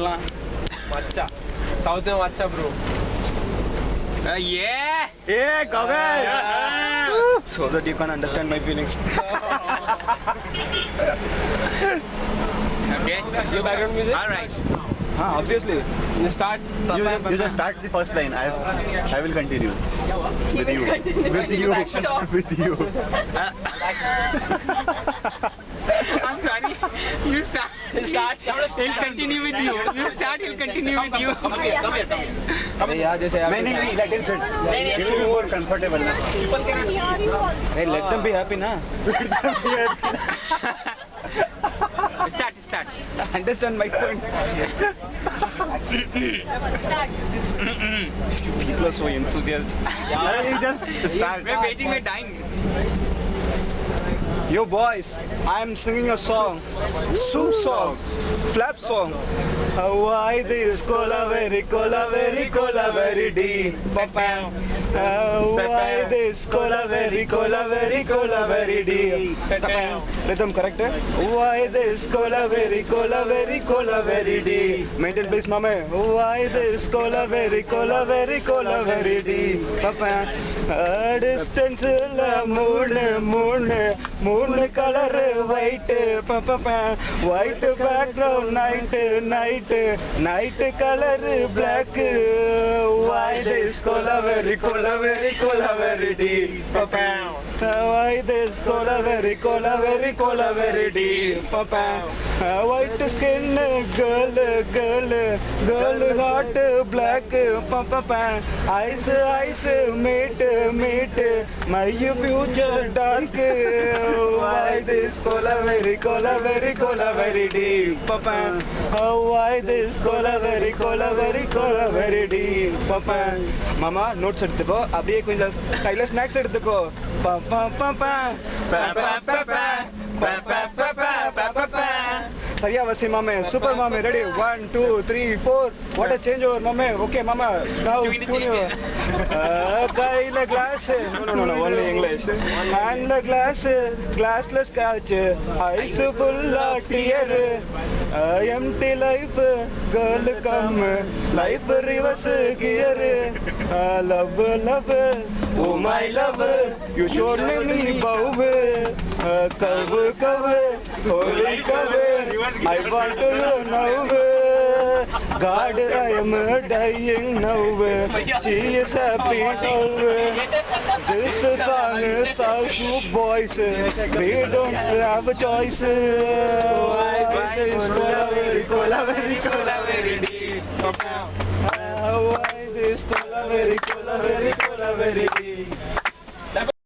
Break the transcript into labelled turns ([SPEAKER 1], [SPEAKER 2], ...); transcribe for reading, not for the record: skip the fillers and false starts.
[SPEAKER 1] இதெல்லாம்
[SPEAKER 2] மச்சா சவுத் மச்சா bro.
[SPEAKER 1] So that you can understand my feelings.
[SPEAKER 2] Okay. Your background music? All right.
[SPEAKER 1] Obviously.
[SPEAKER 2] You start.
[SPEAKER 1] You just start the first line. I will continue. With you. With you. With you.
[SPEAKER 2] I'm sorry. You start. He'll continue with you. You start. He'll continue with you. Come here.
[SPEAKER 1] Yeah, जैसे नहीं let him sit. It will be more comfortable ना. Hey, let them be happy ना.
[SPEAKER 2] Start.
[SPEAKER 1] Understand my point. People are so enthusiastic. Just start.
[SPEAKER 2] We're waiting. We're dying.
[SPEAKER 1] Yo boys, I am singing a song, soup song, flap song. Why this cola very deep? Why this cola very deep? Rhythm correct? Why this cola very deep? Maintain please, mama. Why this cola very deep? Distance la moon color white background night color black. Why this cola very deep? Why this cola very deep? White skin girl hot black eyes mate my future dark. Why this cola very deep? Why this cola very deep? மாமா notes எடுத்துக்கோ, அப்படியே கொஞ்சம் கையில snacks எடுத்துக்கோ. சரியா வசி மாமே, super மாமே, ready 1 2 3 4. What a change over மாமே. ஓகே மாமா, now கையில கிளாஸ், no only English. ஹேண்ட்ல கிளாஸ்ல ஸ்காட்ச், ஐஸ் ஃபுல்லா dear, empty life girl come life reverse gear. Love oh my love, you showed me bow cover holy cover. I want to know God, I am dying now. She is happy now. This song is our two boys. We don't have a choice. Why this cola very deep? Why this cola very deep?